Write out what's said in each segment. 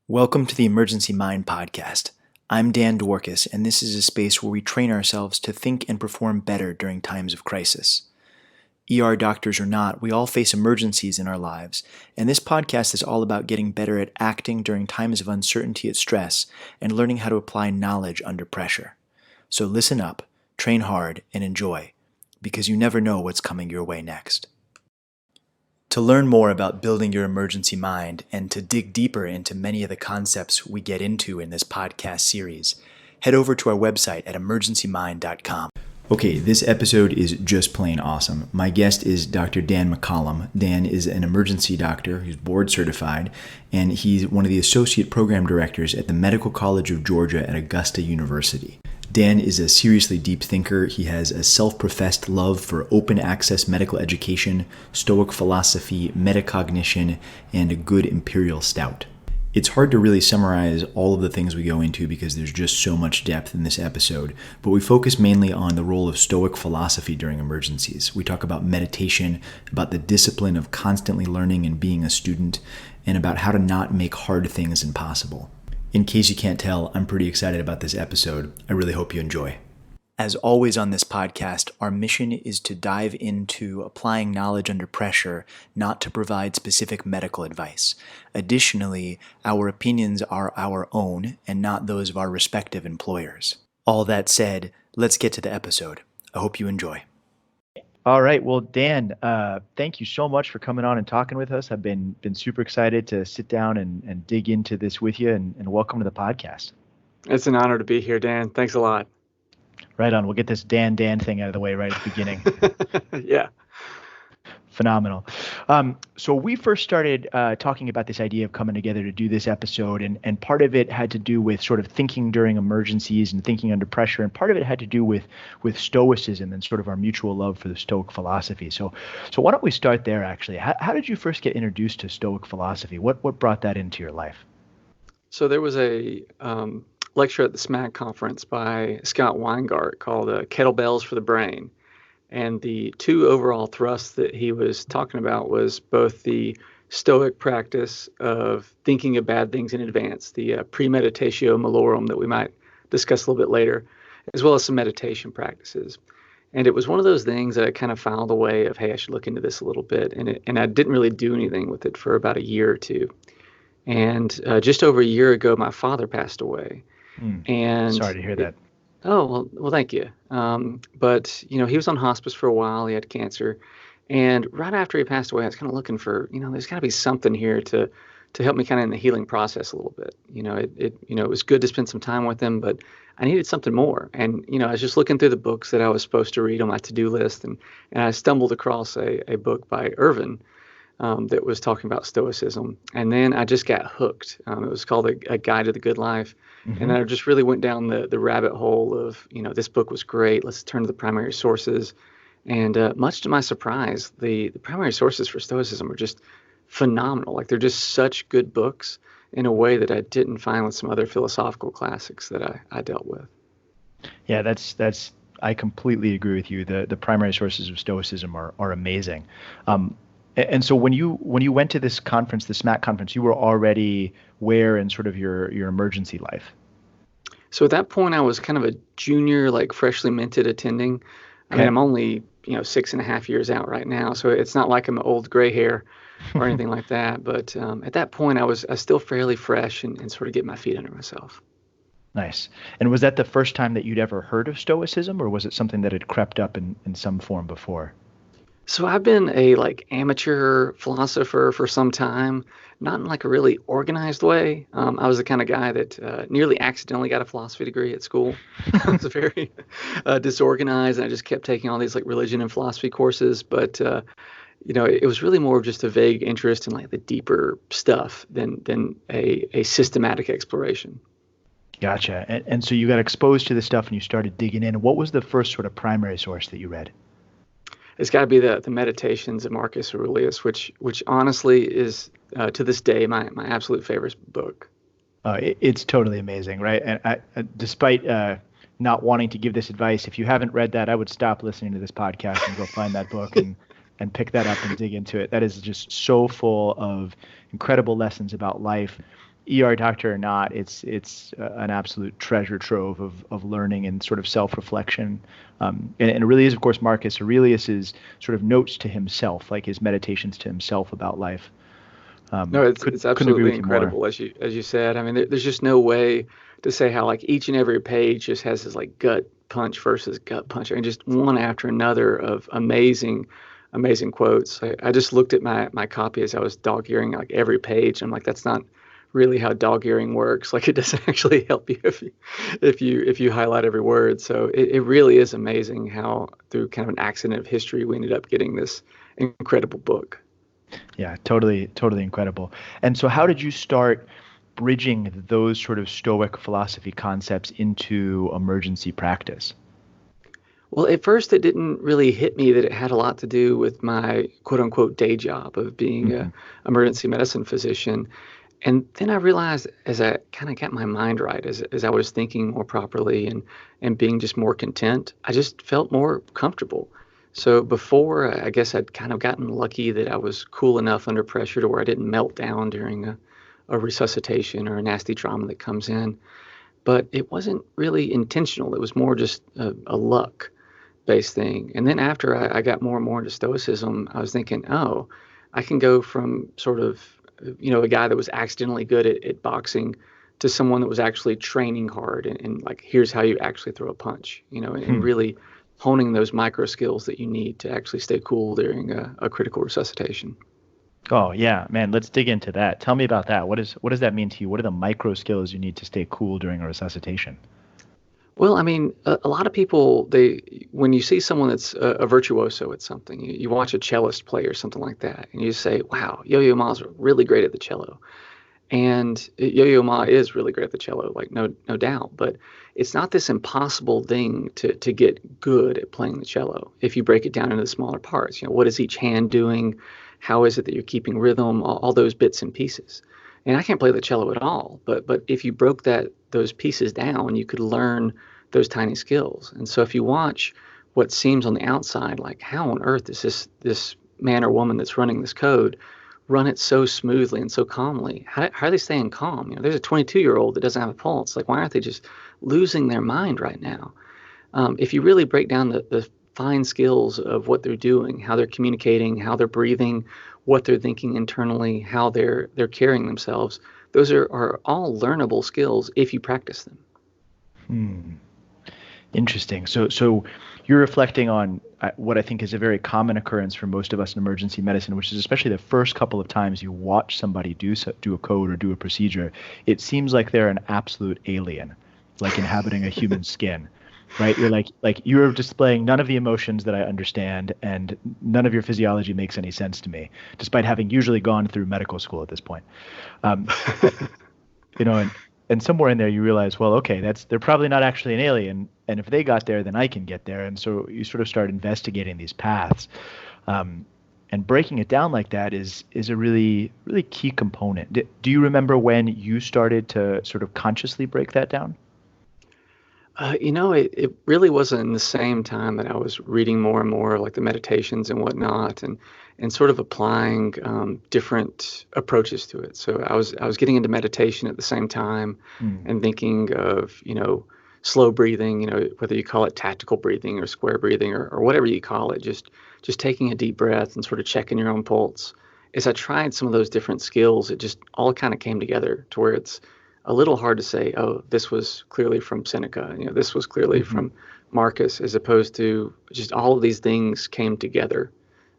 Welcome to the Emergency Mind podcast. I'm Dan Dworkis, and this is a space where we train ourselves to think and perform better during times of crisis. ER doctors or not, we all face emergencies in our lives, and this podcast is all about getting better at acting during times of uncertainty and stress and learning how to apply knowledge under pressure. So listen up, train hard, and enjoy, because you never know what's coming your way next. To learn more about building your emergency mind and to dig deeper into many of the concepts we get into in this podcast series, head over to our website at emergencymind.com. Okay, this episode is just plain awesome. My guest is Dr. Dan McCollum. Dan is an emergency doctor who's board certified, and he's one of the associate program directors at the Medical College of Georgia at Augusta University. Dan is a seriously deep thinker. He has a self-professed love for open access medical education, Stoic philosophy, metacognition, and a good imperial stout. It's hard to really summarize all of the things we go into because there's just so much depth in this episode, but we focus mainly on the role of Stoic philosophy during emergencies. We talk about meditation, about the discipline of constantly learning and being a student, and about how to not make hard things impossible. In case you can't tell, I'm pretty excited about this episode. I really hope you enjoy. As always on this podcast, our mission is to dive into applying knowledge under pressure, not to provide specific medical advice. Additionally, our opinions are our own and not those of our respective employers. All that said, let's get to the episode. I hope you enjoy. All right. Well, Dan, thank you so much for coming on and talking with us. I've been super excited to sit down and dig into this with you, and welcome to the podcast. It's an honor to be here, Dan. Thanks a lot. Right on. We'll get this Dan thing out of the way right at the beginning. Yeah. Phenomenal. So we first started talking about this idea of coming together to do this episode, and part of it had to do with sort of thinking during emergencies and thinking under pressure, and part of it had to do with Stoicism and sort of our mutual love for the Stoic philosophy. So why don't we start there, actually? How did you first get introduced to Stoic philosophy? What brought that into your life? So there was a lecture at the SMAC conference by Scott Weingart called Kettlebells for the Brain. And the two overall thrusts that he was talking about was both the Stoic practice of thinking of bad things in advance, the premeditatio malorum that we might discuss a little bit later, as well as some meditation practices. And it was one of those things that I kind of found a way of, hey, I should look into this a little bit. And I didn't really do anything with it for about a year or two. And just over a year ago, my father passed away. And sorry to hear that. Oh, well, thank you. But, he was on hospice for a while. He had cancer. And right after he passed away, I was kind of looking for, there's got to be something here to help me kind of in the healing process a little bit. It was good to spend some time with him, but I needed something more. And, I was just looking through the books that I was supposed to read on my to-do list. And I stumbled across a book by Irvin that was talking about Stoicism. And then I just got hooked. It was called A Guide to the Good Life. Mm-hmm. And I just really went down the rabbit hole of, this book was great. Let's turn to the primary sources. And much to my surprise, the primary sources for Stoicism are just phenomenal. Like, they're just such good books in a way that I didn't find with some other philosophical classics that I dealt with. Yeah, that's I completely agree with you. The primary sources of Stoicism are amazing. And so when you went to this conference, the SMAC conference, you were already where in sort of your emergency life? So at that point, I was kind of a junior, like freshly minted attending. Okay. I mean, I'm only 6.5 years out right now, so it's not like I'm old gray hair or anything like that. But at that point, I was still fairly fresh and sort of get my feet under myself. Nice. And was that the first time that you'd ever heard of Stoicism, or was it something that had crept up in some form before? So I've been a amateur philosopher for some time, not in a really organized way. I was the kind of guy that nearly accidentally got a philosophy degree at school. I was very disorganized, and I just kept taking all these religion and philosophy courses. But it was really more of just a vague interest in the deeper stuff than a systematic exploration. Gotcha. And so you got exposed to this stuff and you started digging in. What was the first sort of primary source that you read? It's got to be the Meditations of Marcus Aurelius, which honestly is to this day my absolute favorite book. It's totally amazing, right? And despite not wanting to give this advice, if you haven't read that, I would stop listening to this podcast and go find that book and pick that up and dig into it. That is just so full of incredible lessons about life. ER doctor or not, it's an absolute treasure trove of learning and sort of self-reflection. And it really is, of course, Marcus Aurelius's sort of notes to himself, like his meditations to himself about life. No, it's Couldn't agree absolutely with you more. incredible, as you said. I mean, there's just no way to say how like each and every page just has this like gut punch versus gut punch, and just one after another of amazing quotes. I just looked at my copy as I was dog earing like every page. I'm like, that's not really how dog earing works. Like, it doesn't actually help you if you highlight every word. So it really is amazing how through kind of an accident of history we ended up getting this incredible book. Yeah, totally, totally incredible. And so, how did you start bridging those sort of Stoic philosophy concepts into emergency practice? Well, at first, it didn't really hit me that it had a lot to do with my quote unquote day job of being Hmm. a emergency medicine physician. And then I realized as I kind of got my mind right, as I was thinking more properly and being just more content, I just felt more comfortable. So before, I guess I'd kind of gotten lucky that I was cool enough under pressure to where I didn't melt down during a resuscitation or a nasty trauma that comes in. But it wasn't really intentional. It was more just a luck based thing. And then after I got more and more into Stoicism, I was thinking, oh, I can go from sort of, a guy that was accidentally good at boxing to someone that was actually training hard and like, here's how you actually throw a punch, and Hmm. really honing those micro skills that you need to actually stay cool during a critical resuscitation. Oh yeah, man, let's dig into that. Tell me about that. What does that mean to you? What are the micro skills you need to stay cool during a resuscitation? Well, I mean, a lot of people, when you see someone that's a virtuoso at something, you watch a cellist play or something like that, and you say, wow, Yo-Yo Ma's really great at the cello. And Yo-Yo Ma is really great at the cello, like no doubt. But it's not this impossible thing to get good at playing the cello if you break it down into the smaller parts. What is each hand doing? How is it that you're keeping rhythm? All those bits and pieces. And I can't play the cello at all, but if you broke those pieces down, you could learn those tiny skills. And so if you watch what seems on the outside, like how on earth is this man or woman that's running this code run it so smoothly and so calmly? How are they staying calm? There's a 22-year-old that doesn't have a pulse. Like, why aren't they just losing their mind right now? If you really break down the fine skills of what they're doing, how they're communicating, how they're breathing, what they're thinking internally, how they're carrying themselves, those are all learnable skills if you practice them. Hmm. Interesting. So you're reflecting on what I think is a very common occurrence for most of us in emergency medicine, which is especially the first couple of times you watch somebody do a code or do a procedure, it seems like they're an absolute alien, like inhabiting a human skin, right? You're like you're displaying none of the emotions that I understand, and none of your physiology makes any sense to me, despite having usually gone through medical school at this point. Um, and somewhere in there you realize, well, okay, they're probably not actually an alien, and if they got there, then I can get there. And so you sort of start investigating these paths, um, and breaking it down like that is a really really key component. Do you remember when you started to sort of consciously break that down? It really wasn't in the same time that I was reading more and more like the meditations and whatnot, and sort of applying different approaches to it. So I was getting into meditation at the same time, Hmm. and thinking of slow breathing, whether you call it tactical breathing or square breathing or whatever you call it, just taking a deep breath and sort of checking your own pulse. As I tried some of those different skills, it just all kind of came together to where it's a little hard to say, oh, this was clearly from Seneca, this was clearly Hmm. from Marcus, as opposed to just all of these things came together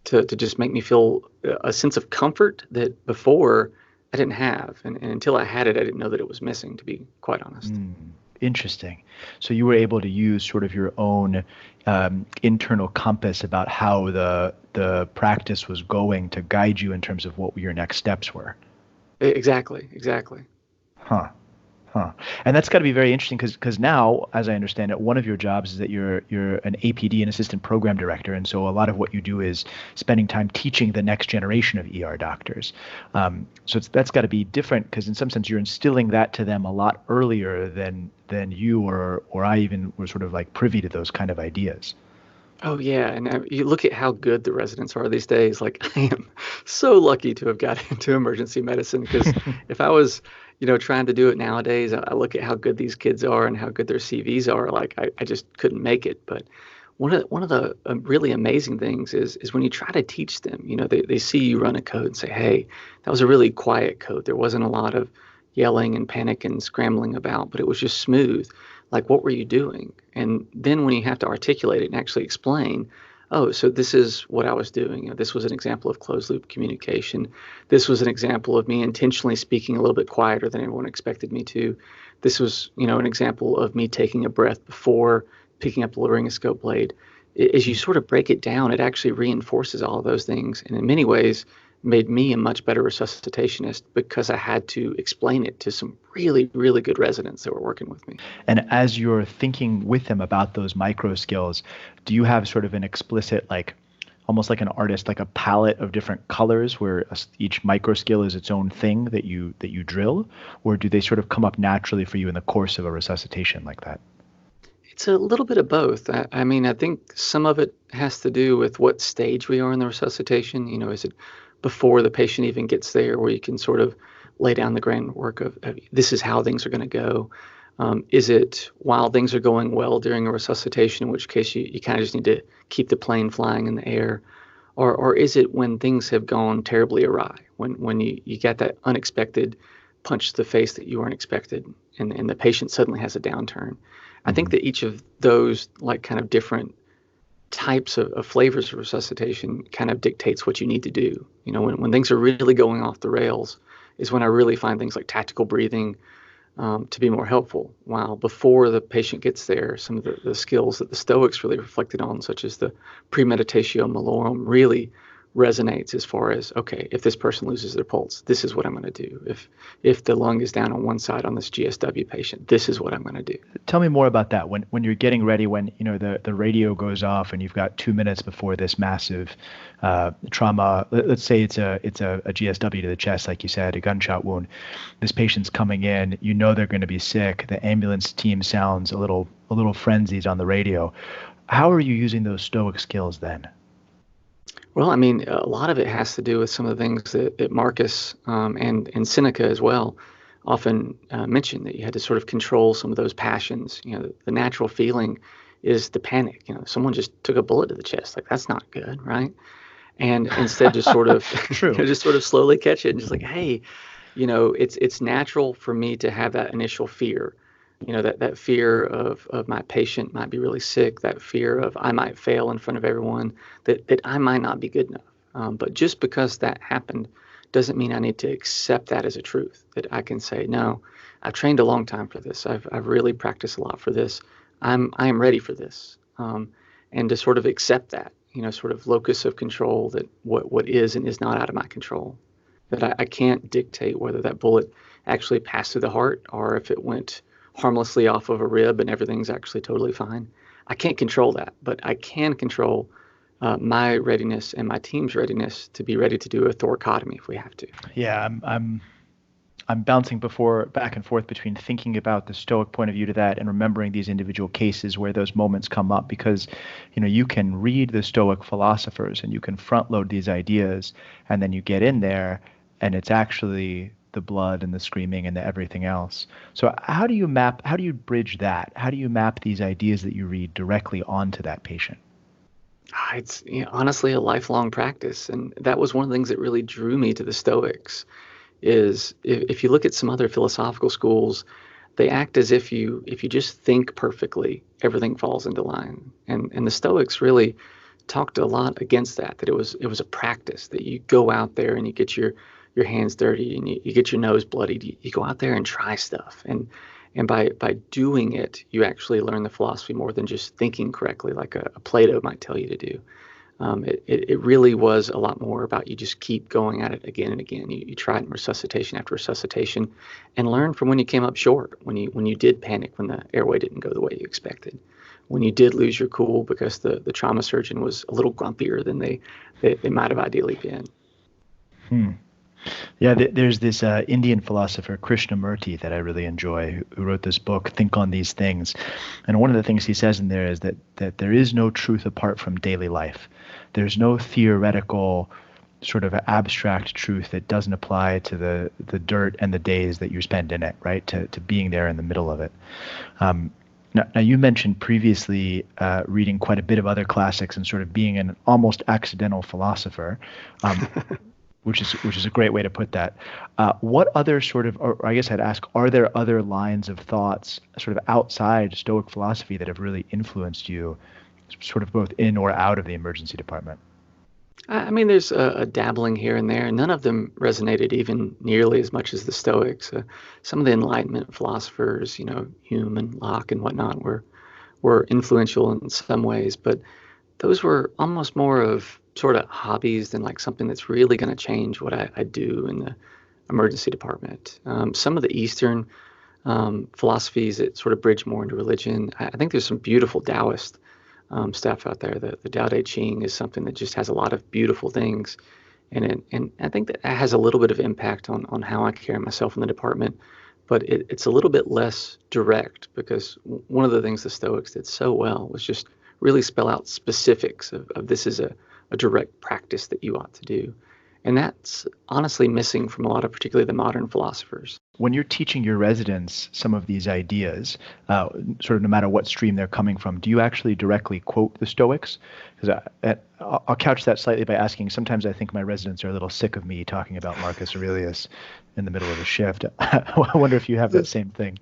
to just make me feel a sense of comfort that before I didn't have. And until I had it, I didn't know that it was missing, to be quite honest. Hmm. Interesting. So you were able to use sort of your own internal compass about how the practice was going to guide you in terms of what your next steps were. Exactly, exactly. Huh. Huh. And that's got to be very interesting because now, as I understand it, one of your jobs is that you're an APD, an assistant program director, and so a lot of what you do is spending time teaching the next generation of ER doctors. So that's got to be different because in some sense you're instilling that to them a lot earlier than you or I even were sort of like privy to those kind of ideas. Oh yeah, and you look at how good the residents are these days. Like, I am so lucky to have got into emergency medicine, because if I was, trying to do it nowadays, I look at how good these kids are and how good their CVs are. Like I just couldn't make it. But one of the really amazing things is when you try to teach them, they see you run a code and say, hey, that was a really quiet code. There wasn't a lot of yelling and panic and scrambling about, but it was just smooth. Like, what were you doing? And then when you have to articulate it and actually explain, oh, so this is what I was doing. This was an example of closed loop communication. This was an example of me intentionally speaking a little bit quieter than everyone expected me to. This was, an example of me taking a breath before picking up the laryngoscope blade. As you sort of break it down, it actually reinforces all of those things. And in many ways, made me a much better resuscitationist because I had to explain it to some really, really good residents that were working with me. And as you're thinking with them about those micro skills, do you have sort of an explicit, like almost like an artist, like a palette of different colors where each micro skill is its own thing that you drill? Or do they sort of come up naturally for you in the course of a resuscitation like that? It's a little bit of both. I mean, I think some of it has to do with what stage we are in the resuscitation. Is it before the patient even gets there, where you can sort of lay down the groundwork of this is how things are going to go? Is it while things are going well during a resuscitation, in which case you kind of just need to keep the plane flying in the air? Or is it when things have gone terribly awry, when you get that unexpected punch to the face that you weren't expected, and the patient suddenly has a downturn? I think that each of those like kind of different types of flavors of resuscitation kind of dictates what you need to do. When things are really going off the rails is when I really find things like tactical breathing to be more helpful. While before the patient gets there, some of the skills that the Stoics really reflected on, such as the premeditatio malorum, really resonates as far as, okay, if this person loses their pulse, this is what I'm going to do. If the lung is down on one side on this GSW patient, this is what I'm going to do. Tell me more about that. When you're getting ready, when the radio goes off and you've got 2 minutes before this massive trauma. Let's say it's a GSW to the chest, like you said, a gunshot wound. This patient's coming in. They're going to be sick. The ambulance team sounds a little frenzied on the radio. How are you using those Stoic skills then? Well, I mean, a lot of it has to do with some of the things that Marcus and Seneca as well often mentioned, that you had to sort of control some of those passions. The natural feeling is the panic. Someone just took a bullet to the chest. Like, that's not good, right? And instead just sort of True. just sort of slowly catch it and just like, hey, it's natural for me to have that initial fear. That fear of my patient might be really sick, that fear of I might fail in front of everyone, that I might not be good enough. But just because that happened doesn't mean I need to accept that as a truth, that I can say, no, I've trained a long time for this. I've really practiced a lot for this. I am ready for this. And to sort of accept that, sort of locus of control, that what is and is not out of my control, that I can't dictate whether that bullet actually passed through the heart or if it went harmlessly off of a rib and everything's actually totally fine. I can't control that, but I can control my readiness and my team's readiness to be ready to do a thoracotomy if we have to. Yeah, I'm bouncing back and forth between thinking about the Stoic point of view to that and remembering these individual cases where those moments come up, because you can read the Stoic philosophers and you can front load these ideas, and then you get in there and it's actually the blood and the screaming and the everything else. So how do you bridge that? How do you map these ideas that you read directly onto that patient? It's honestly a lifelong practice. And that was one of the things that really drew me to the Stoics, is if you look at some other philosophical schools, they act as if you just think perfectly, everything falls into line. And the Stoics really talked a lot against that it was a practice, that you go out there and you get your hands dirty and you get your nose bloodied. You go out there and try stuff. And by doing it, you actually learn the philosophy more than just thinking correctly, like a Plato might tell you to do. It really was a lot more about you just keep going at it again and again. You try it in resuscitation after resuscitation and learn from when you came up short, when you did panic, when the airway didn't go the way you expected, when you did lose your cool because the trauma surgeon was a little grumpier than they might have ideally been. Yeah, there's this Indian philosopher, Krishnamurti, that I really enjoy, who wrote this book, Think on These Things. And one of the things he says in there is that there is no truth apart from daily life. There's no theoretical sort of abstract truth that doesn't apply to the dirt and the days that you spend in it, right? To being there in the middle of it. Now, you mentioned previously reading quite a bit of other classics and sort of being an almost accidental philosopher, um, which is a great way to put that. What other sort of, or I guess I'd ask, are there other lines of thoughts sort of outside Stoic philosophy that have really influenced you, sort of both in or out of the emergency department? I mean, there's a dabbling here and there. None of them resonated even nearly as much as the Stoics. Some of the Enlightenment philosophers, Hume and Locke and whatnot, were influential in some ways, but those were almost more of sort of hobbies than like something that's really going to change what I do in the emergency department. Some of the Eastern philosophies that sort of bridge more into religion. I think there's some beautiful Taoist stuff out there. The Tao Te Ching is something that just has a lot of beautiful things in it. And I think that has a little bit of impact on how I carry myself in the department, but it's a little bit less direct because one of the things the Stoics did so well was just really spell out specifics of this is a direct practice that you ought to do. And that's honestly missing from a lot of particularly the modern philosophers. When you're teaching your residents some of these ideas, sort of no matter what stream they're coming from, do you actually directly quote the Stoics? Because I'll couch that slightly by asking, sometimes I think my residents are a little sick of me talking about Marcus Aurelius in the middle of a shift. I wonder if you have that same thing.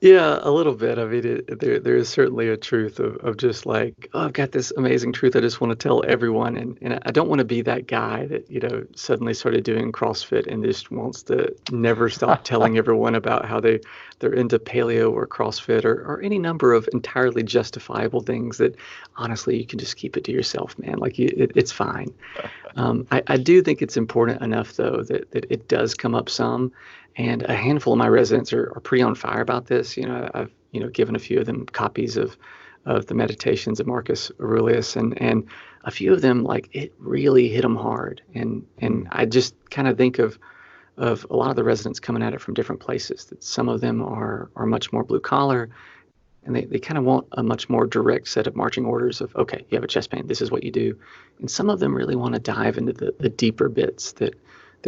Yeah, a little bit. I mean, there is certainly a truth of just like, oh, I've got this amazing truth I just want to tell everyone, and I don't want to be that guy that suddenly started doing CrossFit and just wants to never stop telling everyone about how they're into paleo or CrossFit or any number of entirely justifiable things that honestly you can just keep it to yourself, man. Like it's fine. I do think it's important enough though that it does come up some. And a handful of my residents are pretty on fire about this. I've given a few of them copies of the Meditations of Marcus Aurelius, and a few of them like it really hit them hard. And I just kind of think of a lot of the residents coming at it from different places. That some of them are much more blue collar, and they kind of want a much more direct set of marching orders of, okay, you have a chest pain, this is what you do. And some of them really want to dive into the deeper bits that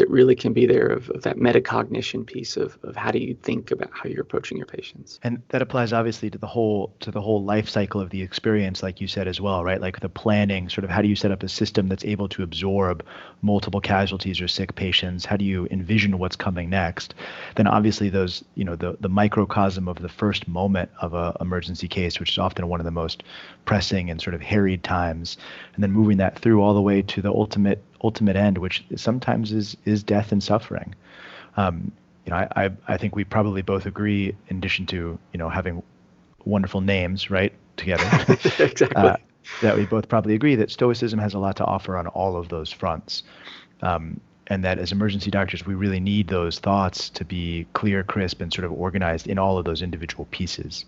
really can be there of that metacognition piece of how do you think about how you're approaching your patients. And that applies obviously to the whole life cycle of the experience, like you said as well, right? Like the planning, sort of how do you set up a system that's able to absorb multiple casualties or sick patients? How do you envision what's coming next? Then obviously those, the microcosm of the first moment of a emergency case, which is often one of the most pressing and sort of harried times, and then moving that through all the way to the ultimate end, which sometimes is death and suffering. I think we probably both agree, in addition to having wonderful names right together, Exactly. that we both probably agree that Stoicism has a lot to offer on all of those fronts, and that as emergency doctors we really need those thoughts to be clear, crisp, and sort of organized in all of those individual pieces.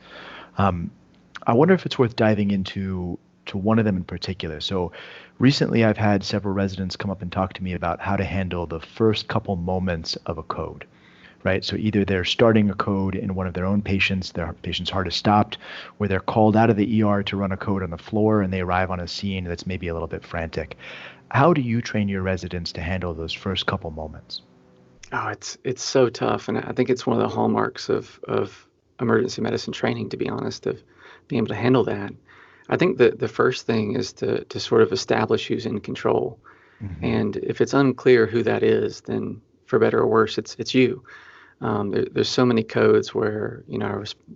I wonder if it's worth diving into one of them in particular. So recently I've had several residents come up and talk to me about how to handle the first couple moments of a code, right? So either they're starting a code in one of their own patients, their patient's heart is stopped, or they're called out of the ER to run a code on the floor and they arrive on a scene that's maybe a little bit frantic. How do you train your residents to handle those first couple moments? Oh, it's so tough, and I think it's one of the hallmarks of emergency medicine training, to be honest, of being able to handle that. I think the first thing is to sort of establish who's in control. Mm-hmm. And if it's unclear who that is, then for better or worse, it's you. There's so many codes where,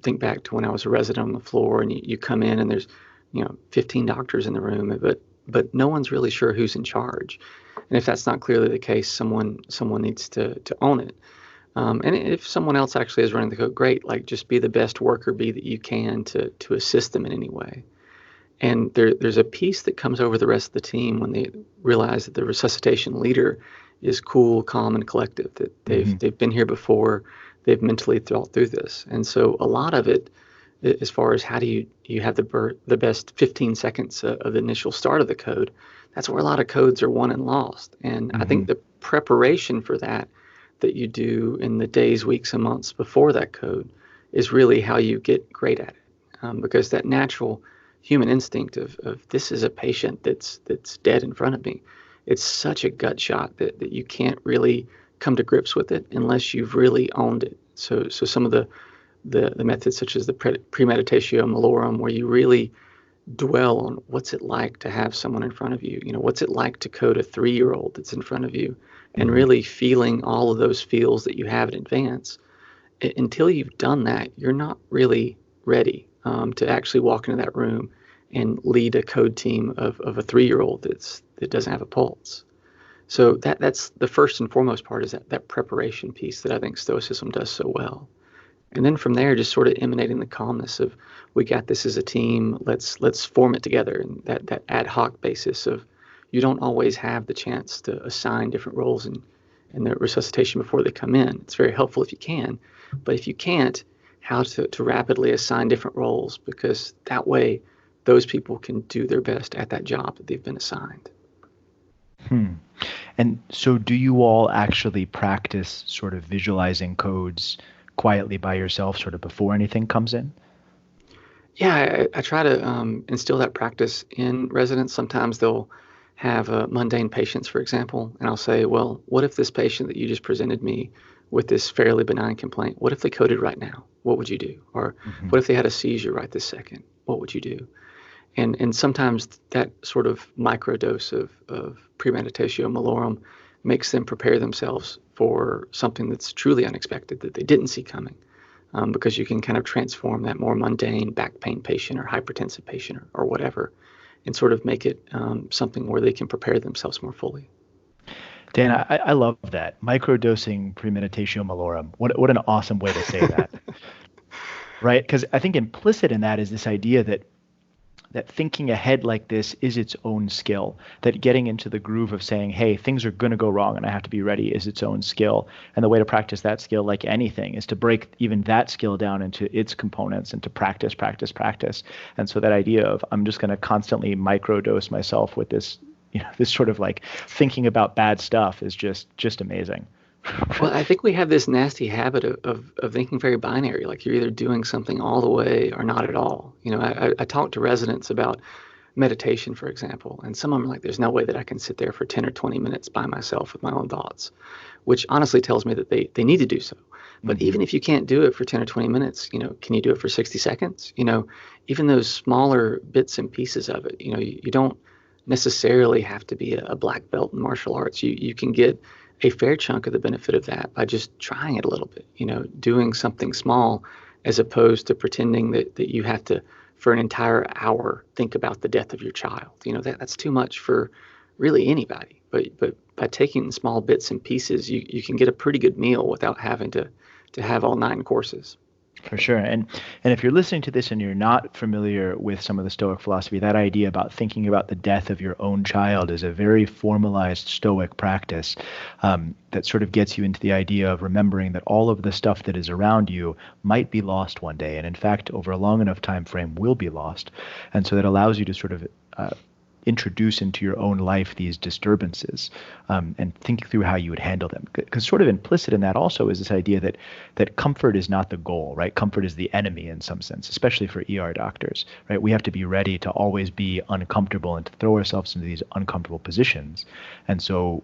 think back to when I was a resident on the floor and you come in and there's, 15 doctors in the room, but no one's really sure who's in charge. And if that's not clearly the case, someone needs to own it. And if someone else actually is running the code, great, like just be the best worker bee that you can to assist them in any way. And there's a piece that comes over the rest of the team when they realize that the resuscitation leader is cool, calm, and collective, that they've been here before, they've mentally thought through this. And so a lot of it, as far as how do you have the best 15 seconds of the initial start of the code, that's where a lot of codes are won and lost. And I think the preparation for that you do in the days, weeks, and months before that code is really how you get great at it. Because that natural human instinct of this is a patient that's dead in front of me. it's such a gut shot that you can't really come to grips with it unless you've really owned it. So some of the methods such as the premeditatio malorum, where you really dwell on what's it like to have someone in front of you, what's it like to code a 3-year-old that's in front of you, and Mhm. really feeling all of those feels that you have in advance. Until you've done that, you're not really ready to actually walk into that room and lead a code team of a 3-year-old that doesn't have a pulse. So that's the first and foremost part, is that preparation piece that I think Stoicism does so well. And then from there, just sort of emanating the calmness of, we got this as a team. Let's form it together. And that ad hoc basis of, you don't always have the chance to assign different roles in the resuscitation before they come in. It's very helpful if you can, but if you can't, how to rapidly assign different roles, because that way those people can do their best at that job that they've been assigned. Hmm. And so do you all actually practice sort of visualizing codes quietly by yourself sort of before anything comes in? Yeah, I try to instill that practice in residents. Sometimes they'll have mundane patients, for example, and I'll say, well, what if this patient that you just presented me with this fairly benign complaint, what if they coded right now? What would you do? Or Mhm. what if they had a seizure right this second? What would you do? And sometimes that sort of microdose of premeditatio malorum makes them prepare themselves for something that's truly unexpected that they didn't see coming, because you can kind of transform that more mundane back pain patient or hypertensive patient or whatever, and sort of make it something where they can prepare themselves more fully. Dan, I love that. Microdosing premeditatio malorum. What an awesome way to say that, right? Because I think implicit in that is this idea that thinking ahead like this is its own skill, that getting into the groove of saying, hey, things are going to go wrong and I have to be ready is its own skill. And the way to practice that skill, like anything, is to break even that skill down into its components and to practice, practice, practice. And so that idea of I'm just going to constantly microdose myself with this, this sort of like thinking about bad stuff is just amazing. Well, I think we have this nasty habit of thinking very binary, like you're either doing something all the way or not at all. I talk to residents about meditation, for example, and some of them are like, there's no way that I can sit there for 10 or 20 minutes by myself with my own thoughts, which honestly tells me that they need to do so. But Hmm. even if you can't do it for 10 or 20 minutes, can you do it for 60 seconds? Even those smaller bits and pieces of it, you don't necessarily have to be a black belt in martial arts. You can get a fair chunk of the benefit of that by just trying it a little bit, doing something small, as opposed to pretending that you have to, for an entire hour, think about the death of your child. That's too much for really anybody. But by taking small bits and pieces, you can get a pretty good meal without having to have all 9 courses. For sure. And if you're listening to this and you're not familiar with some of the Stoic philosophy, that idea about thinking about the death of your own child is a very formalized Stoic practice that sort of gets you into the idea of remembering that all of the stuff that is around you might be lost one day, and in fact, over a long enough time frame, will be lost. And so that allows you to sort of introduce into your own life these disturbances and think through how you would handle them. Because sort of implicit in that also is this idea that comfort is not the goal, right? Comfort is the enemy in some sense, especially for ER doctors, right? We have to be ready to always be uncomfortable and to throw ourselves into these uncomfortable positions. And so,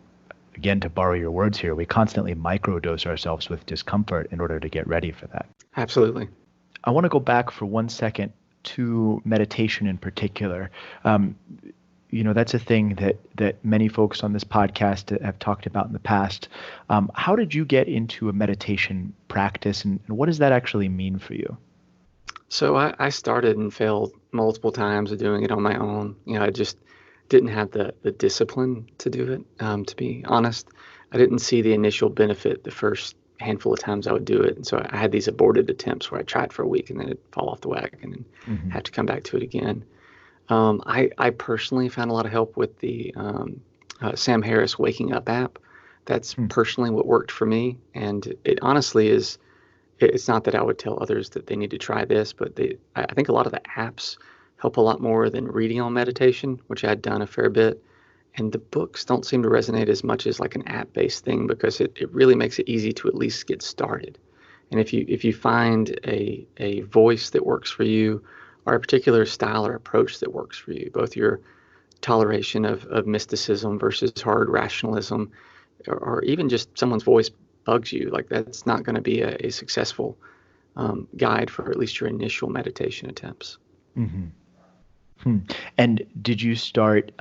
again, to borrow your words here, we constantly microdose ourselves with discomfort in order to get ready for that. Absolutely. I want to go back for 1 second to meditation in particular. Um, that's a thing that many folks on this podcast have talked about in the past. How did you get into a meditation practice, and what does that actually mean for you? So I started and failed multiple times of doing it on my own. I just didn't have the discipline to do it. To be honest, I didn't see the initial benefit the first handful of times I would do it. And so I had these aborted attempts where I tried for a week and then it'd fall off the wagon and then Hmm. have to come back to it again. I personally found a lot of help with the Sam Harris Waking Up app. That's Hmm. personally what worked for me. And it honestly is, it's not that I would tell others that they need to try this, but I think a lot of the apps help a lot more than reading on meditation, which I'd done a fair bit. And the books don't seem to resonate as much as like an app-based thing, because it really makes it easy to at least get started. And if you find a voice that works for you, or a particular style or approach that works for you, both your toleration of mysticism versus hard rationalism, or even just someone's voice bugs you, like that's not going to be a successful guide for at least your initial meditation attempts. Hmm. And did you start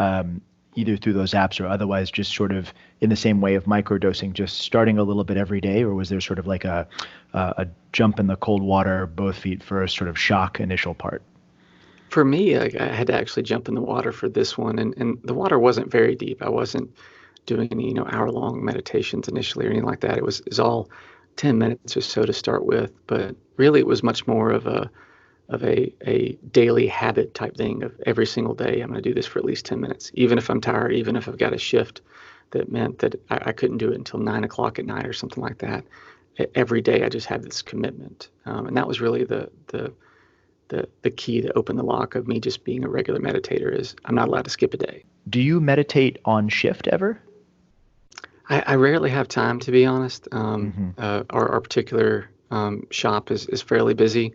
either through those apps or otherwise just sort of in the same way of microdosing, just starting a little bit every day, or was there sort of like a jump in the cold water, both feet first, sort of shock initial part? For me, I had to actually jump in the water for this one, and the water wasn't very deep. I wasn't doing any, hour-long meditations initially or anything like that. It was all 10 minutes or so to start with, but really it was much more of a daily habit type thing of every single day. I'm going to do this for at least 10 minutes, even if I'm tired, even if I've got a shift that meant that I couldn't do it until 9 o'clock at night or something like that. Every day I just had this commitment, and that was really the key to open the lock of me just being a regular meditator. Is I'm not allowed to skip a day. Do you meditate on shift ever? I rarely have time, to be honest. Hmm. Our particular shop is fairly busy.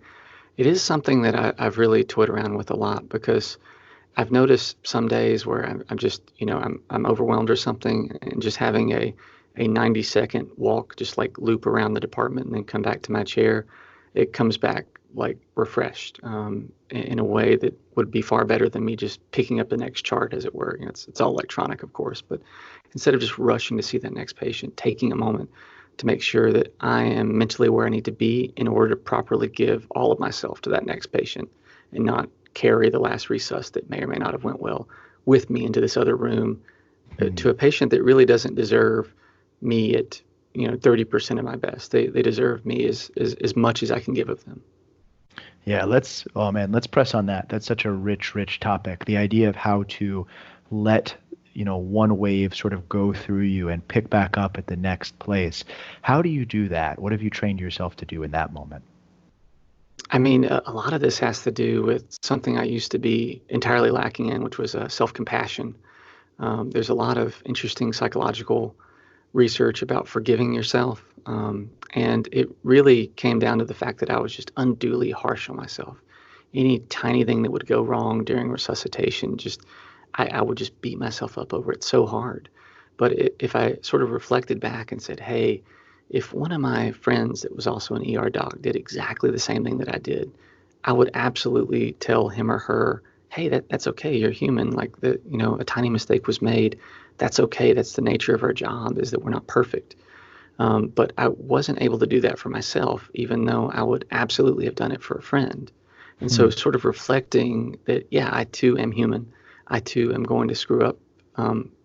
It is something that I've really toyed around with a lot, because I've noticed some days where I'm just, I'm overwhelmed or something, and just having a 90-second walk, just like loop around the department and then come back to my chair, it comes back like refreshed, in a way that would be far better than me just picking up the next chart, as it were. It's all electronic, of course, but instead of just rushing to see that next patient, taking a moment to make sure that I am mentally where I need to be in order to properly give all of myself to that next patient, and not carry the last resus that may or may not have went well with me into this other room, to a patient that really doesn't deserve me at 30% of my best. They deserve me as much as I can give of them. Yeah, let's press on that. That's such a rich topic. The idea of how to let, one wave sort of go through you and pick back up at the next place. How do you do that? What have you trained yourself to do in that moment? I mean, a lot of this has to do with something I used to be entirely lacking in, which was self-compassion. There's a lot of interesting psychological research about forgiving yourself. And it really came down to the fact that I was just unduly harsh on myself. Any tiny thing that would go wrong during resuscitation, I would just beat myself up over it so hard. But if I sort of reflected back and said, hey, if one of my friends that was also an ER doc did exactly the same thing that I did, I would absolutely tell him or her, hey, that's okay. You're human. Like, a tiny mistake was made. That's okay. That's the nature of our job, is that we're not perfect. But I wasn't able to do that for myself, even though I would absolutely have done it for a friend. And so Hmm. sort of reflecting that, yeah, I too am human. I too am going to screw up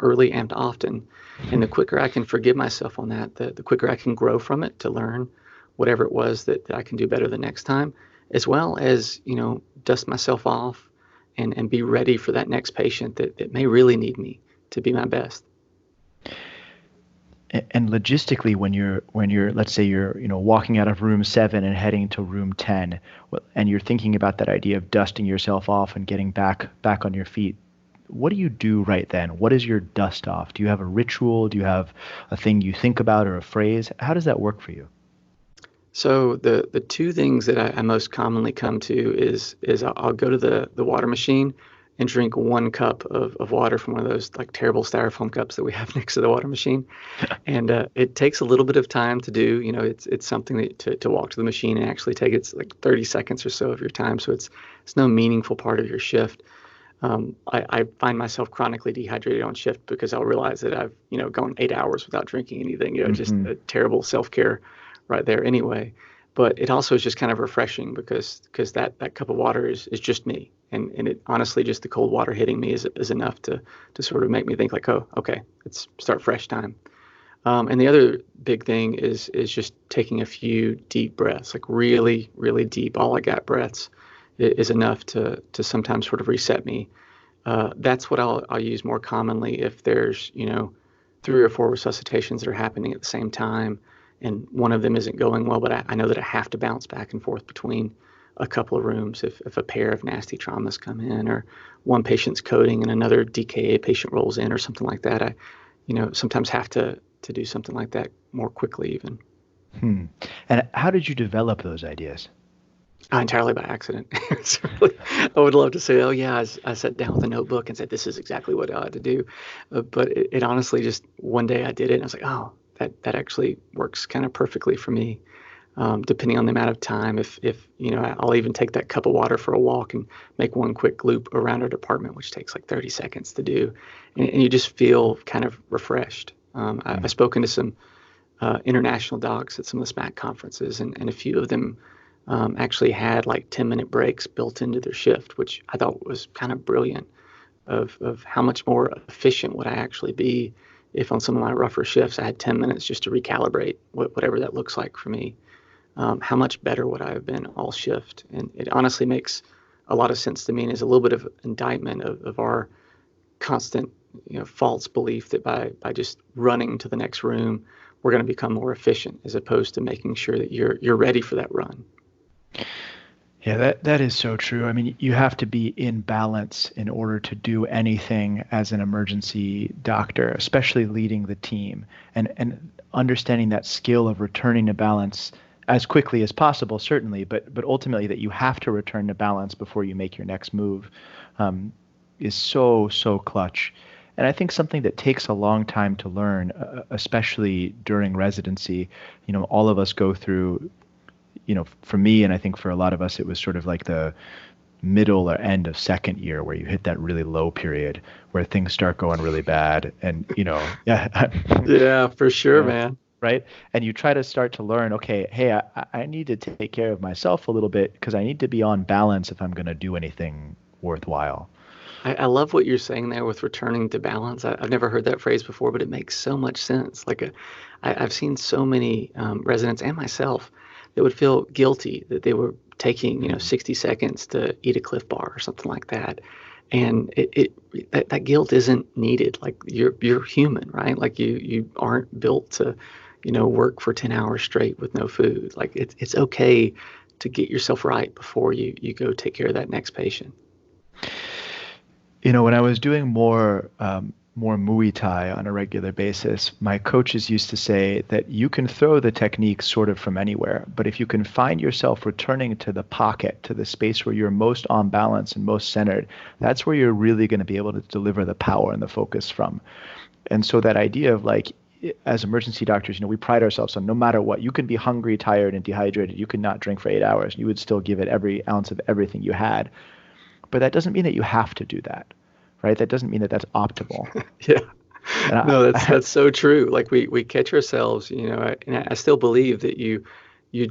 early and often. And the quicker I can forgive myself on that, the quicker I can grow from it to learn whatever it was that I can do better the next time, as well as, dust myself off and be ready for that next patient that may really need me to be my best. And logistically, when you're let's say you're walking out of room 7 and heading to room 10, and you're thinking about that idea of dusting yourself off and getting back on your feet, what do you do right then? What is your dust off? Do you have a ritual? Do you have a thing you think about or a phrase? How does that work for you? So the two things that I most commonly come to is I'll go to the water machine and drink 1 cup of water from one of those like terrible styrofoam cups that we have next to the water machine. And it takes a little bit of time to do. It's something that to walk to the machine and actually take, it's like 30 seconds or so of your time. So it's no meaningful part of your shift. I find myself chronically dehydrated on shift because I'll realize that I've gone 8 hours without drinking anything. Just Hmm. a terrible self-care right there anyway. But it also is just kind of refreshing because that cup of water is just me. And it honestly, just the cold water hitting me is enough to sort of make me think like, oh, okay, let's start fresh time. And the other big thing is just taking a few deep breaths, like really, really deep, all I got breaths is enough to sometimes sort of reset me. That's what I'll use more commonly if there's 3 or 4 resuscitations that are happening at the same time, and one of them isn't going well, but I know that I have to bounce back and forth between a couple of rooms if a pair of nasty traumas come in, or one patient's coding and another DKA patient rolls in or something like that. I sometimes have to do something like that more quickly even. Hmm. And how did you develop those ideas? Entirely by accident. I would love to say, oh yeah, I sat down with a notebook and said, this is exactly what I ought to do. But it honestly just one day I did it and I was like, oh, that actually works kind of perfectly for me. Depending on the amount of time, if I'll even take that cup of water for a walk and make one quick loop around our department, which takes like 30 seconds to do. And you just feel kind of refreshed. I've spoken to some international docs at some of the SMAC conferences, and a few of them actually had like 10-minute breaks built into their shift, which I thought was kind of brilliant of how much more efficient would I actually be if on some of my rougher shifts I had 10 minutes just to recalibrate whatever that looks like for me. How much better would I have been all shift? And it honestly makes a lot of sense to me and is a little bit of indictment of our constant false belief that by just running to the next room, we're going to become more efficient as opposed to making sure that you're ready for that run. Yeah, that is so true. I mean, you have to be in balance in order to do anything as an emergency doctor, especially leading the team and understanding that skill of returning to balance as quickly as possible, certainly, but ultimately that you have to return to balance before you make your next move is so clutch. And I think something that takes a long time to learn, especially during residency, all of us go through, for me, and I think for a lot of us, it was sort of like the middle or end of second year where you hit that really low period where things start going really bad. And, yeah. Yeah, for sure, man. Right. And you try to start to learn, okay, hey, I need to take care of myself a little bit because I need to be on balance if I'm going to do anything worthwhile. I love what you're saying there with returning to balance. I've never heard that phrase before, but it makes so much sense. I've seen so many residents and myself that would feel guilty that they were taking 60 seconds to eat a Cliff Bar or something like that, and that guilt isn't needed. Like you're human, right? Like you aren't built to work for 10 hours straight with no food. Like it's okay to get yourself right before you go take care of that next patient. When I was doing more Muay Thai on a regular basis, my coaches used to say that you can throw the technique sort of from anywhere, but if you can find yourself returning to the pocket, to the space where you're most on balance and most centered, that's where you're really going to be able to deliver the power and the focus from. And so that idea of like, as emergency doctors, we pride ourselves on no matter what, you can be hungry, tired, and dehydrated. You could not drink for 8 hours. You would still give it every ounce of everything you had. But that doesn't mean that you have to do that, right? That doesn't mean that that's optimal. Yeah. No, that's so true. Like we catch ourselves, and I still believe that you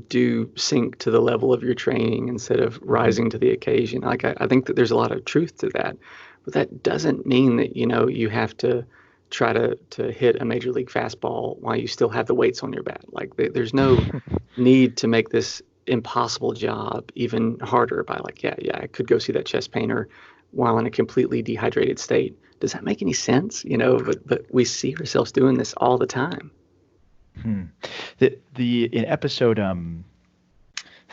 do sink to the level of your training instead of rising to the occasion. Like I think that there's a lot of truth to that, but that doesn't mean that, you have to try to hit a major league fastball while you still have the weights on your bat. Like there's no need to make this impossible job even harder by like, yeah, I could go see that chest painter while in a completely dehydrated state. Does that make any sense? But we see ourselves doing this all the time. In episode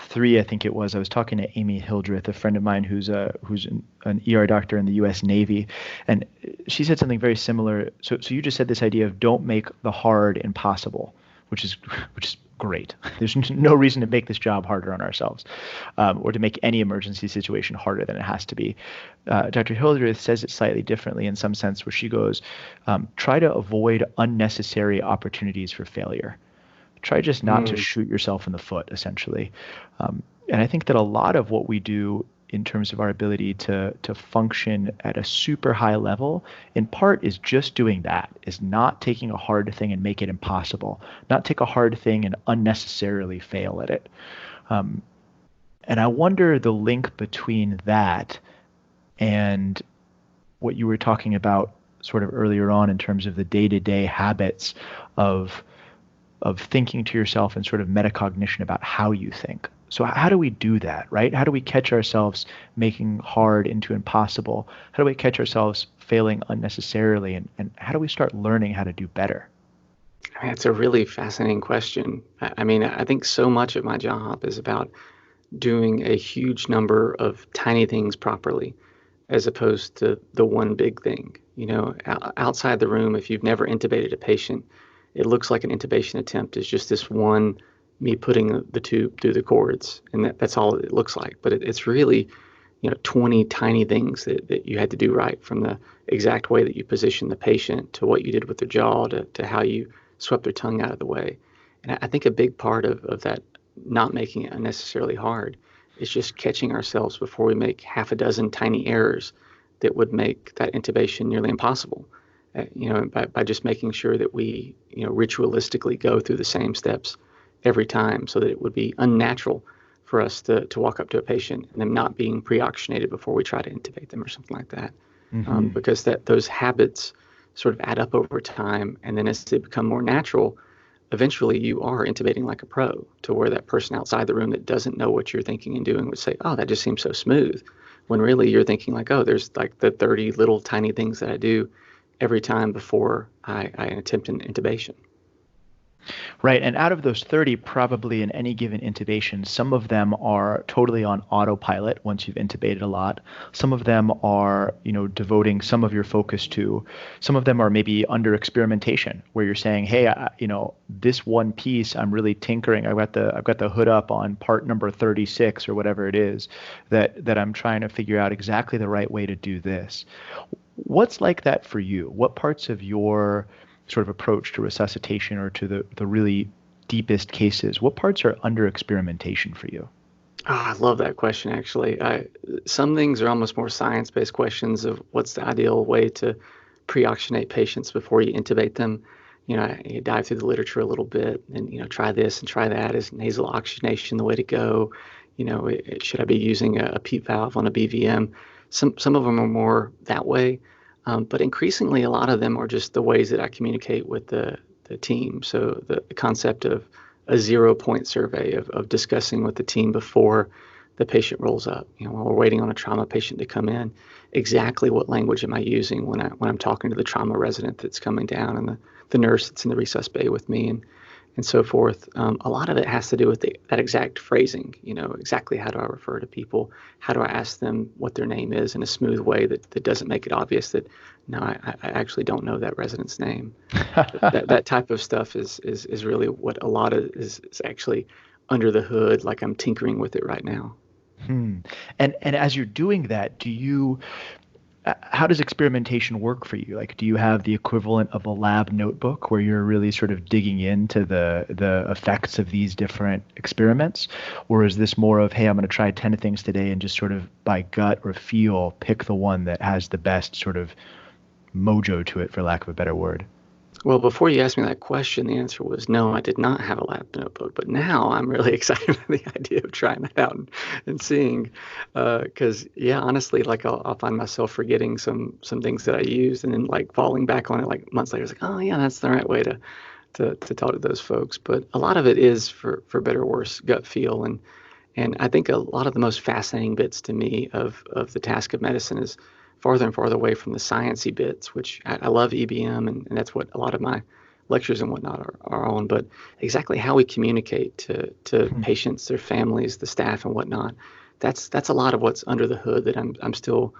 3, I think it was, I was talking to Amy Hildreth, a friend of mine who's an ER doctor in the U.S. Navy, and she said something very similar. So you just said this idea of don't make the hard impossible, which is great. There's no reason to make this job harder on ourselves, or to make any emergency situation harder than it has to be. Dr. Hildreth says it slightly differently in some sense, where she goes, try to avoid unnecessary opportunities for failure. Try just not to shoot yourself in the foot, essentially. And I think that a lot of what we do in terms of our ability to function at a super high level, in part is just doing that, is not taking a hard thing and make it impossible, not take a hard thing and unnecessarily fail at it. And I wonder the link between that and what you were talking about sort of earlier on in terms of the day-to-day habits of thinking to yourself and sort of metacognition about how you think. So how do we do that, right? How do we catch ourselves making hard into impossible? How do we catch ourselves failing unnecessarily? And how do we start learning how to do better? I mean, it's a really fascinating question. I mean, I think so much of my job is about doing a huge number of tiny things properly, as opposed to the one big thing. Outside the room, if you've never intubated a patient, it looks like an intubation attempt is just this one me putting the tube through the cords, and that's all it looks like. But it's really, 20 tiny things that you had to do right, from the exact way that you position the patient to what you did with their jaw to how you swept their tongue out of the way. And I think a big part of that, not making it unnecessarily hard, is just catching ourselves before we make half a dozen tiny errors that would make that intubation nearly impossible. By just making sure that we, ritualistically go through the same steps every time, so that it would be unnatural for us to walk up to a patient and them not being pre-oxygenated before we try to intubate them or something like that. Because those habits sort of add up over time, and then as they become more natural, eventually you are intubating like a pro, to where that person outside the room that doesn't know what you're thinking and doing would say, "Oh, that just seems so smooth," when really you're thinking like, "Oh, there's like the 30 little tiny things that I do every time before I attempt an intubation." Right. And out of those 30, probably in any given intubation, some of them are totally on autopilot once you've intubated a lot. Some of them are, devoting some of your focus to. Some of them are maybe under experimentation, where you're saying, hey, this one piece I'm really tinkering. I've got the hood up on part number 36 or whatever it is that I'm trying to figure out exactly the right way to do this. What's like that for you? What parts of your sort of approach to resuscitation, or to the really deepest cases, what parts are under experimentation for you? I love that question, actually. Some things are almost more science-based questions of what's the ideal way to pre-oxygenate patients before you intubate them. You dive through the literature a little bit, and, try this and try that. Is nasal oxygenation the way to go? Should I be using a PEEP valve on a BVM? Some of them are more that way. But increasingly, a lot of them are just the ways that I communicate with the team. So the concept of a 0-point survey, of discussing with the team before the patient rolls up. While we're waiting on a trauma patient to come in, exactly what language am I using when I'm talking to the trauma resident that's coming down, and the nurse that's in the resus bay with me, and so forth. A lot of it has to do with that exact phrasing, exactly how do I refer to people? How do I ask them what their name is in a smooth way that doesn't make it obvious that, no, I actually don't know that resident's name. that type of stuff is really what a lot of is actually under the hood, like I'm tinkering with it right now. And as you're doing that, how does experimentation work for you? Like, do you have the equivalent of a lab notebook where you're really sort of digging into the effects of these different experiments? Or is this more of, hey, I'm going to try 10 things today and just sort of by gut or feel pick the one that has the best sort of mojo to it, for lack of a better word? Well, before you asked me that question, the answer was no, I did not have a lab notebook. But now I'm really excited about the idea of trying that out and seeing, because yeah, honestly, like I'll find myself forgetting some things that I used, and then like falling back on it like months later. It's like, oh yeah, that's the right way to talk to those folks. But a lot of it is, for better or worse, gut feel, and I think a lot of the most fascinating bits to me of the task of medicine is farther and farther away from the sciencey bits, which I love EBM, and that's what a lot of my lectures and whatnot are on. But exactly how we communicate to patients, their families, the staff, and whatnot, that's a lot of what's under the hood that I'm still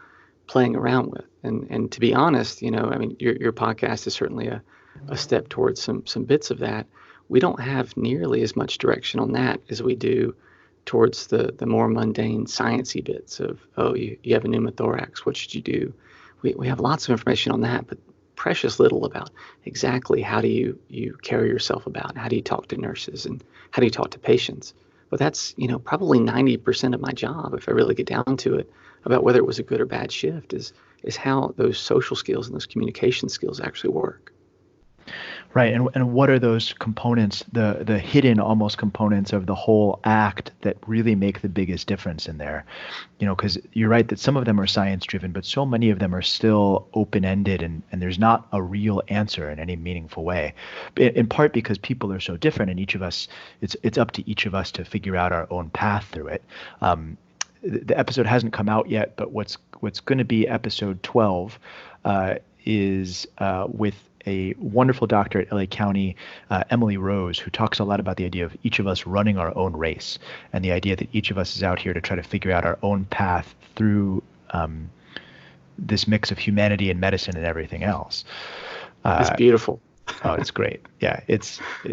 playing around with. And to be honest, I mean, your podcast is certainly a step towards some bits of that. We don't have nearly as much direction on that as we do towards the more mundane sciencey bits of, oh, you have a pneumothorax, what should you do? We have lots of information on that, but precious little about exactly how do you carry yourself about, how do you talk to nurses, and how do you talk to patients. But that's, probably 90% of my job, if I really get down to it, about whether it was a good or bad shift, is how those social skills and those communication skills actually work. Right. And what are those components, the hidden almost components of the whole act that really make the biggest difference in there? Because you're right that some of them are science driven, but so many of them are still open ended, and there's not a real answer in any meaningful way. In part because people are so different, and each of us, it's up to each of us to figure out our own path through it. The episode hasn't come out yet, but what's going to be episode 12 is with a wonderful doctor at LA County, Emily Rose, who talks a lot about the idea of each of us running our own race, and the idea that each of us is out here to try to figure out our own path through this mix of humanity and medicine and everything else. It's beautiful. Oh, it's great. Yeah,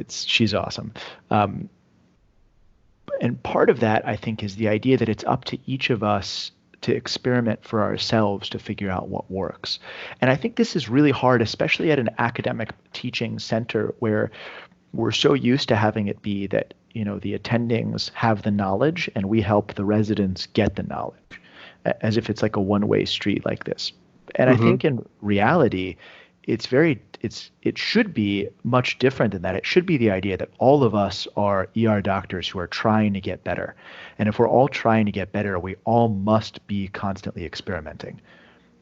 she's awesome. And part of that, I think, is the idea that it's up to each of us to experiment for ourselves to figure out what works. And I think this is really hard, especially at an academic teaching center where we're so used to having it be that, the attendings have the knowledge and we help the residents get the knowledge, as if it's like a one-way street like this. And I Hmm. think in reality, it should be much different than that. It should be the idea that all of us are ER doctors who are trying to get better. And if we're all trying to get better, we all must be constantly experimenting.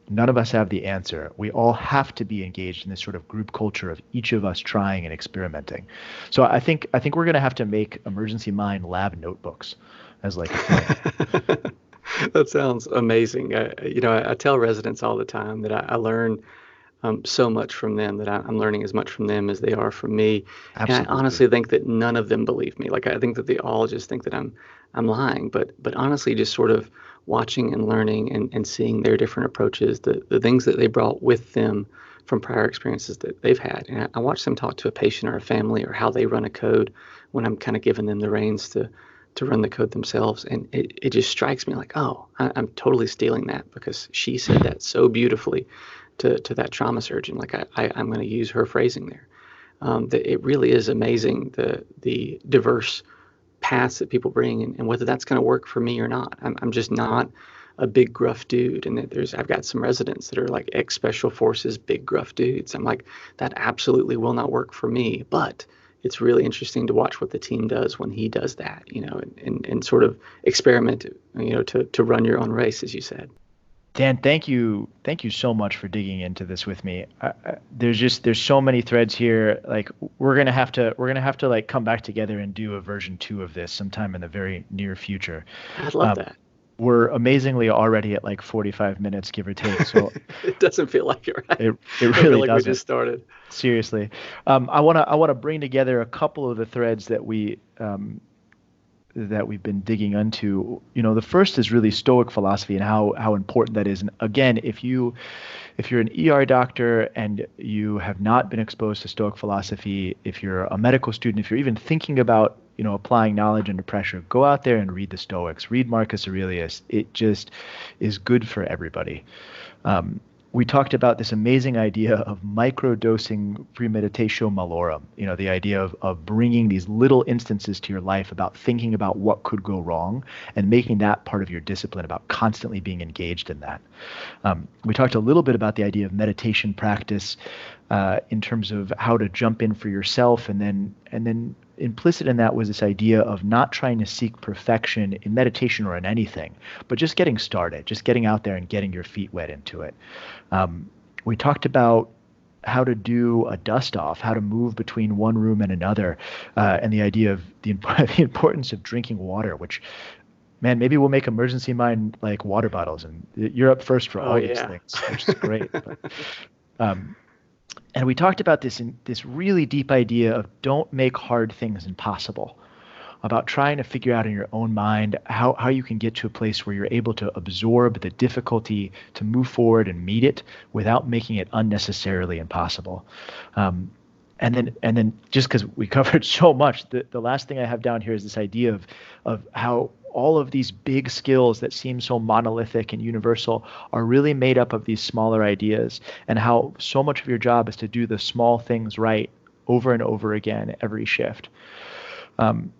None of us have the answer. We all have to be engaged in this sort of group culture of each of us trying and experimenting. So I think we're going to have to make Emergency Mind lab notebooks as like a thing. That sounds amazing. I tell residents all the time that I learn so much from them, that I'm learning as much from them as they are from me. And I Absolutely. honestly think that none of them believe me. Like I think that they all just think that I'm lying. But honestly, just sort of watching and learning and seeing their different approaches, the things that they brought with them from prior experiences that they've had. And I watch them talk to a patient or a family, or how they run a code when I'm kind of giving them the reins to run the code themselves. And it just strikes me like, oh, I'm totally stealing that because she said that so beautifully to that trauma surgeon. Like I'm going to use her phrasing there. That it really is amazing, the diverse paths that people bring, and whether that's going to work for me or not. I'm just not a big gruff dude, and that I've got some residents that are like ex special forces big gruff dudes. I'm like, that absolutely will not work for me. But it's really interesting to watch what the team does when he does that, and sort of experiment, to run your own race, as you said. Dan, thank you so much for digging into this with me. There's so many threads here. Like we're gonna have to like come back together and do a version 2 of this sometime in the very near future. I'd love Um, that. we're amazingly already at like 45 minutes, give or take. So It doesn't feel like it, right? it I feel really like we doesn't. just started. Seriously. I wanna bring together a couple of the threads that we've been digging into. The first is really Stoic philosophy and how important that is. And again, if you're an ER doctor and you have not been exposed to Stoic philosophy, if you're a medical student, if you're even thinking about applying knowledge under pressure, go out there and read the Stoics. Read Marcus Aurelius. It just is good for everybody. Um, we talked about this amazing idea of microdosing premeditatio malorum, the idea of bringing these little instances to your life about thinking about what could go wrong and making that part of your discipline, about constantly being engaged in that. We talked a little bit about the idea of meditation practice in terms of how to jump in for yourself, and then implicit in that was this idea of not trying to seek perfection in meditation or in anything, but just getting started, just getting out there and getting your feet wet into it. Um, we talked about how to do a dust off, how to move between one room and another, and the idea of the importance of drinking water, which, man, maybe we'll make Emergency Mind like water bottles, and you're up first for Oh all these yeah. things, which is great. But, um, and we talked about this really deep idea of don't make hard things impossible, about trying to figure out in your own mind how you can get to a place where you're able to absorb the difficulty to move forward and meet it without making it unnecessarily impossible. Um, and then just because we covered so much, the last thing I have down here is this idea of how all of these big skills that seem so monolithic and universal are really made up of these smaller ideas, and how so much of your job is to do the small things right over and over again every shift. Um,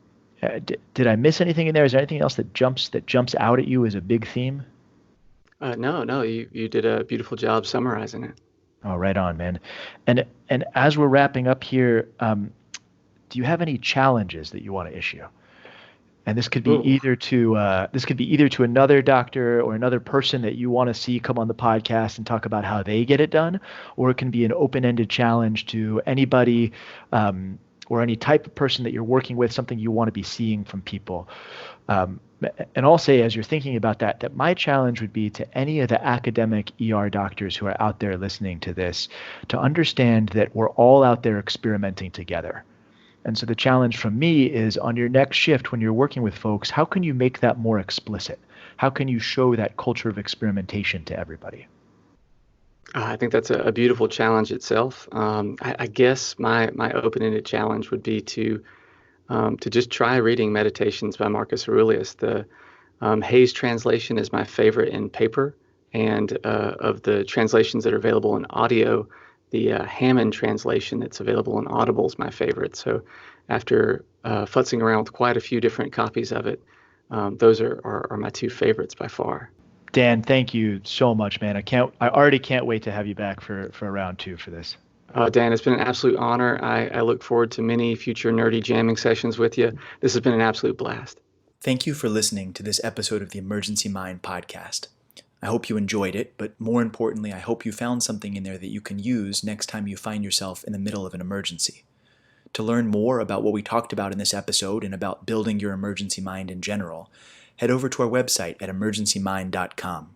did I miss anything in there? Is there anything else that jumps out at you as a big theme? No, no, you did a beautiful job summarizing it. Oh, right on, man. And as we're wrapping up here, do you have any challenges that you want to issue? And Ooh. this could be either to another doctor or another person that you want to see come on the podcast and talk about how they get it done, or it can be an open-ended challenge to anybody, or any type of person that you're working with, something you want to be seeing from people. Um, and I'll say, as you're thinking about that my challenge would be to any of the academic ER doctors who are out there listening to this, to understand that we're all out there experimenting together. And so the challenge from me is, on your next shift when you're working with folks, how can you make that more explicit? How can you show that culture of experimentation to everybody? I think that's a beautiful challenge itself. I guess my open-ended challenge would be to to just try reading Meditations by Marcus Aurelius. The Hayes translation is my favorite in paper, and of the translations that are available in audio, the Hammond translation that's available in Audible is my favorite. So after futzing around with quite a few different copies of it, those are my two favorites by far. Dan, thank you so much, man. I already can't wait to have you back for round two for this. Dan, it's been an absolute honor. I look forward to many future nerdy jamming sessions with you. This has been an absolute blast. Thank you for listening to this episode of the Emergency Mind podcast. I hope you enjoyed it, but more importantly, I hope you found something in there that you can use next time you find yourself in the middle of an emergency. To learn more about what we talked about in this episode and about building your emergency mind in general, head over to our website at emergencymind.com.